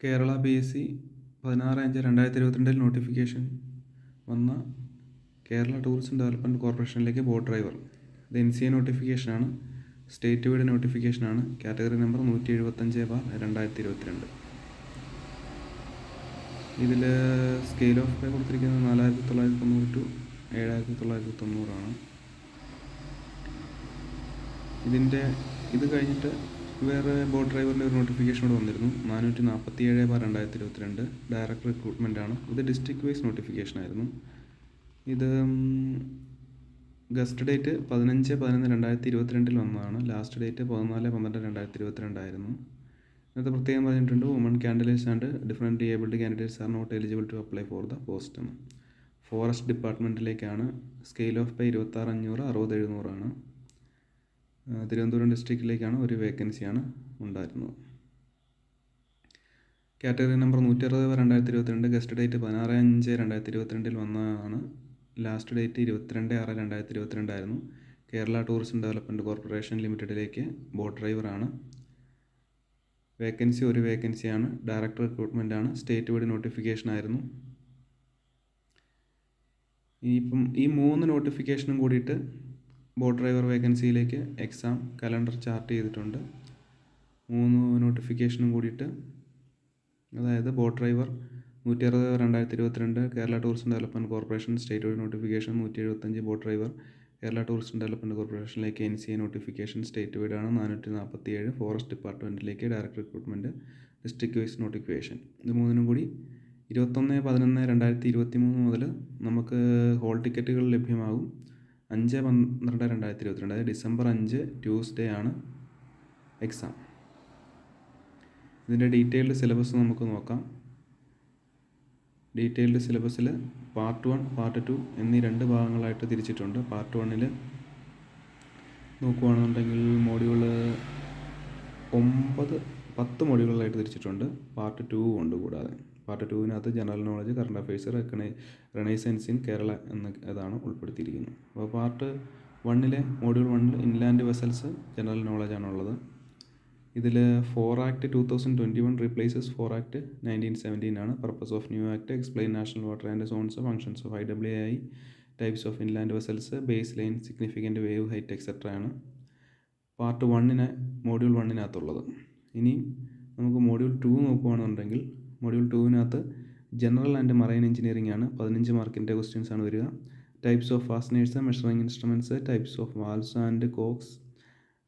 Kerala PSC 16/5/2022 notification വന്ന Kerala tourism development കോർപ്പറേഷനിലേക്ക് boat driver. ഇത് NCA നോട്ടിഫിക്കേഷനാണ്, സ്റ്റേറ്റ് വൈഡ് നോട്ടിഫിക്കേഷനാണ്. Category number 175/2022. ഇതിൽ സ്കെയിൽ ഓഫ് പേ കൊടുത്തിരിക്കുന്നത് 4990 ടു 7990 ആണ്. ഇത് കഴിഞ്ഞിട്ട് വേറെ ബോട്ട് ഡ്രൈവറിൻ്റെ ഒരു നോട്ടിഫിക്കേഷൻ കൂടെ വന്നിരുന്നു. 447/2022 ഡയറക്റ്റ് റിക്രൂട്ട്മെൻ്റ് ആണ്. ഇത് ഡിസ്ട്രിക്ട് വൈസ് നോട്ടിഫിക്കേഷൻ ആയിരുന്നു. ഇത് ഗസ്റ്റ് ഡേറ്റ് 15/11/2022 വന്നതാണ്. ലാസ്റ്റ് ഡേറ്റ് 14/12/2022 ആയിരുന്നു. ഇതിനകത്ത് പ്രത്യേകം പറഞ്ഞിട്ടുണ്ട്, woman candidates and different abled candidates are not eligible to apply for the post എന്ന്. ഫോറസ്റ്റ് ഡിപ്പാർട്ട്മെൻറ്റിലേക്കാണ്. സ്കെയിൽ ഓഫ് പേ 26,500, 60,700 ആണ്. തിരുവനന്തപുരം ഡിസ്ട്രിക്റ്റിലേക്കാണ്. ഒരു വേക്കൻസിയാണ് ഉണ്ടായിരുന്നത്. കാറ്റഗറി നമ്പർ 160/2022 ഗസ്റ്റ് ഡേറ്റ് 16/5/2022 വന്നതാണ്. ലാസ്റ്റ് ഡേറ്റ് 22/6/2022 ആയിരുന്നു. കേരള ടൂറിസം ഡെവലപ്മെൻറ്റ് കോർപ്പറേഷൻ ലിമിറ്റഡിലേക്ക് ബോട്ട് ഡ്രൈവറാണ്. വേക്കൻസി ഒരു വേക്കൻസിയാണ്. ഡയറക്റ്റ് റിക്രൂട്ട്മെൻ്റ് ആണ്. സ്റ്റേറ്റ് വൈഡ് നോട്ടിഫിക്കേഷൻ ആയിരുന്നു. ഇനിയിപ്പം ഈ 3 നോട്ടിഫിക്കേഷനും കൂടിയിട്ട് ബോട്ട് ഡ്രൈവർ വേക്കൻസിയിലേക്ക് എക്സാം കലണ്ടർ ചാർട്ട് ചെയ്തിട്ടുണ്ട്. 3 നോട്ടിഫിക്കേഷനും കൂടിയിട്ട്, അതായത് boat driver 160/2022 Kerala tourism development corporation state wide notification. 175 boat driver Kerala tourism development കോർപ്പറേഷനിലേക്ക് NCA നോട്ടിഫിക്കേഷൻ സ്റ്റേറ്റ് വൈഡ് ആണ്. 447 ഫോറസ്റ്റ് ഡിപ്പാർട്ട്മെൻറ്റിലേക്ക് direct recruitment district wise notification. ഇത് 3നും കൂടി 21/11/2023 മുതൽ നമുക്ക് ഹോൾ ടിക്കറ്റുകൾ ലഭ്യമാകും. 5/12/2022, അതായത് December 5 ട്യൂസ്ഡേ ആണ് എക്സാം. ഇതിൻ്റെ ഡീറ്റെയിൽഡ് സിലബസ് നമുക്ക് നോക്കാം. ഡീറ്റെയിൽഡ് സിലബസിൽ പാർട്ട് 1, പാർട്ട് 2 എന്നീ 2 ഭാഗങ്ങളായിട്ട് തിരിച്ചിട്ടുണ്ട്. പാർട്ട് 1 നോക്കുകയാണെന്നുണ്ടെങ്കിൽ മൊഡ്യൂൾ 10 മൊഡ്യൂളുകളായിട്ട് തിരിച്ചിട്ടുണ്ട്. പാർട്ട് 2 ഉണ്ട്. കൂടാതെ പാർട്ട് 2വിനകത്ത് general knowledge, current affairs, renaissance in Kerala ഇതാണ് ഉൾപ്പെടുത്തിയിരിക്കുന്നത്. അപ്പോൾ part 1 module 1 inland vessels general നോളജാണുള്ളത്. ഇതിൽ 4 Act 2021 റീപ്ലേസസ് 4 Act 1917 ആണ്. Purpose of new act explain national water and zones, functions of IWAI, types of inland vessels, base line, significant wave height etcetera ആണ് part 1 module 1 ഇനി നമുക്ക് module 2 നോക്കുകയാണെന്നുണ്ടെങ്കിൽ module 2വിനകത്ത് general and marine engineering ആണ്. 15 മാർക്കിൻ്റെ questions ആണ് വരിക. Types of fasteners, measuring instruments, types of valves and Cox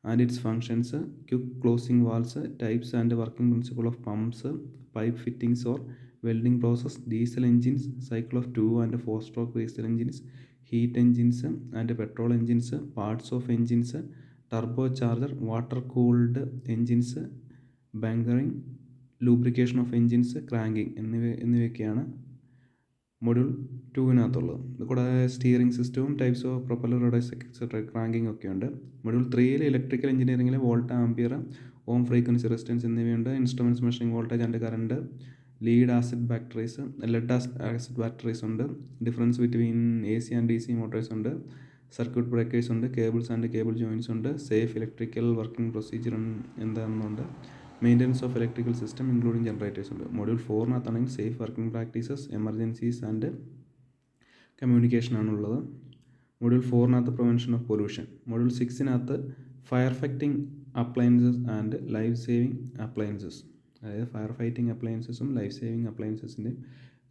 and it's functions, quick closing valves, types and working principle of pumps, pipe fittings or welding process, diesel engines, cycle of 2 and 4 stroke diesel engines, heat engines and petrol engines, parts of engines, turbo charger, water cooled engines, bunkering, lubrication of engines, cranking എന്നിവയൊക്കെയാണ് module 2വിനകത്തുള്ളത്. ഇത് കൂടാതെ steering സിസ്റ്റവും types of propeller rudders etcetera, cranking ഒക്കെ ഉണ്ട്. Module 3 electrical എഞ്ചിനീയറിംഗിൽ volt, ampere, ohm, frequency, resistance എന്നിവയുണ്ട്. Instruments measuring voltage and current, lead acid batteries ഉണ്ട്. Difference between AC and DC motors ഉണ്ട്. സർക്യൂട്ട് ബ്രേക്കേഴ്സ് ഉണ്ട്. കേബിൾസ് ആൻഡ് കേബിൾ ജോയിൻസ് ഉണ്ട്. Safe electrical working procedure എന്താണെന്നുണ്ട്. Maintenance of electrical system including generators ഉണ്ട്. Module 4 safe working practices, emergencies and communication ആണുള്ളത്. Module 4 prevention of pollution. Module 6 fire fighting appliances and life saving appliances, അതായത് fire fighting അപ്ലയൻസസും life saving അപ്ലയൻസസിൻ്റെ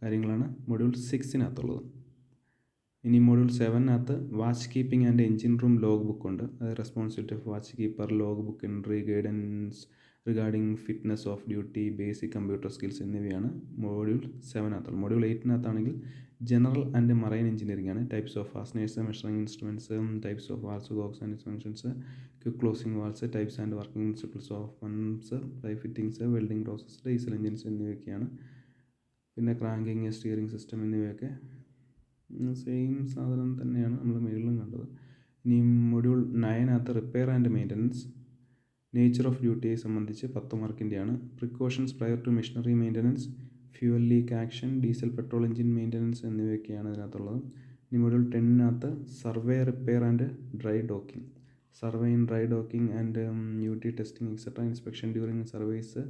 കാര്യങ്ങളാണ് module 6 ഇനി module 7 watch keeping and engine room log book ഉണ്ട്. അതായത് responsibility of watch keeper, log book entry, guidance regarding fitness of duty, basic computer skills എന്നിവയാണ് module 7. Module 8 general and marine engineering ആണ്. Types of fasteners, measuring instruments, types of valves, cocks and functions, quick closing valves, types and working principles of pumps, pipe fittings, welding process, diesel engines എന്നിവയൊക്കെയാണ്. പിന്നെ cranking, steering system എന്നിവയൊക്കെ same സാധനം തന്നെയാണ് നമ്മൾ മേളിലും കണ്ടത്. ഇനി module 9 repair and maintenance, nature of ഡ്യൂട്ടിയെ സംബന്ധിച്ച് 10 മാർക്കിൻ്റെയാണ്. Precautions prior to machinery maintenance, fuel leak action, diesel petrol engine maintenance എന്നിവയൊക്കെയാണ് ഇതിനകത്തുള്ളത്. ഇനി module 10 survey, repair and dry docking, survey in dry docking and UT testing etcetera, inspection during service,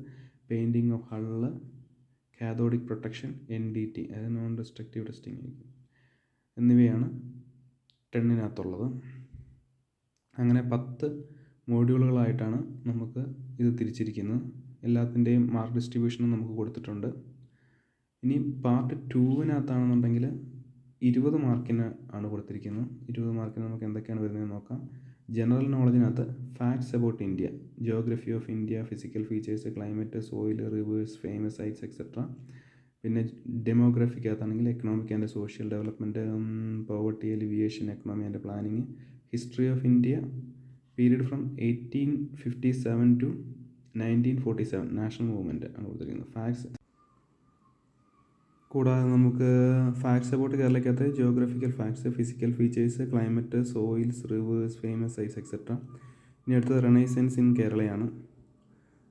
painting of hull, cathodic protection NDT, അതായത് non destructive testing എന്നിവയാണ് 10-നകത്തുള്ളത്. അങ്ങനെ 10 മോഡ്യൂളുകളായിട്ടാണ് നമുക്ക് ഇത് തിരിച്ചിരിക്കുന്നത്. എല്ലാത്തിൻ്റെയും mark ഡിസ്ട്രിബ്യൂഷനും നമുക്ക് കൊടുത്തിട്ടുണ്ട്. ഇനി പാർട്ട് 2-നകത്താണെന്നുണ്ടെങ്കിൽ 20 മാർക്കിന് ആണ് കൊടുത്തിരിക്കുന്നത്. 20 മാർക്കിന് നമുക്ക് എന്തൊക്കെയാണ് വരുന്നതെന്ന് നോക്കാം. ജനറൽ നോളജിനകത്ത് facts about India, geography of India, physical features, climate, soil, rivers, famous sites etcetera. പിന്നെ ഡെമോഗ്രഫിക്കകത്താണെങ്കിൽ economic and social development, poverty alleviation, economy and planning, history of India period from 1857 to 1947, national movement ആണ് കൊടുത്തിരിക്കുന്നത്. Facts കൂടാതെ നമുക്ക് facts about കേരളയ്ക്കകത്ത് geographical facts, physical features, climate, soils, rivers, famous sites etcetera. ഇനി അടുത്തത് renaissance in കേരളയാണ്.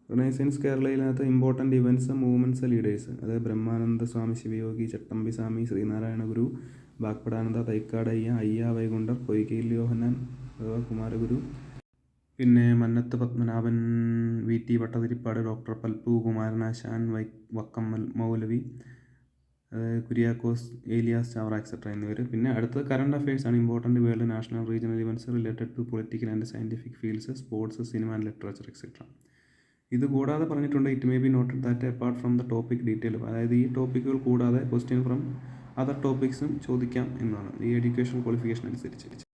Renaissance കേരളയിനകത്ത് important events, movements, leaders, അതായത് ബ്രഹ്മാനന്ദ സ്വാമി ശിവയോഗി, ചട്ടമ്പി സ്വാമി, ശ്രീനാരായണ ഗുരു, വാഗ്ഭടാനന്ദ, തൈക്കാടയ്യ, അയ്യ വൈകുണ്ഠർ, പൊയ്കയിൽ യോഹന്നാൻ അഥവാ കുമാരഗുരു, പിന്നെ മന്നത്ത് പത്മനാഭൻ, VT ഭട്ടതിരിപ്പാട്, ഡോക്ടർ പൽപ്പു കുമാരനാശാൻ, വക്കം മൗലവി, കുര്യാക്കോസ് ഏലിയാസ് ചാവറ എക്സെട്ര എന്നിവർ. പിന്നെ അടുത്തത് കറണ്ട് അഫയേഴ്സ് ആണ്. Important world, national, regional events related to political and scientific fields, sports, cinema and literature etcetera. ഇത് കൂടാതെ പറഞ്ഞിട്ടുണ്ട്, it may be noted that apart from the topic detail, അതായത് ഈ ടോപ്പിക്കുകൾ കൂടാതെ ക്വസ്റ്റ്യൻ ഫ്രം അതർ ടോപ്പിക്സും ചോദിക്കാം എന്നാണ് ഈ എഡ്യൂക്കേഷൻ ക്വാളിഫിക്കേഷൻ അനുസരിച്ച്.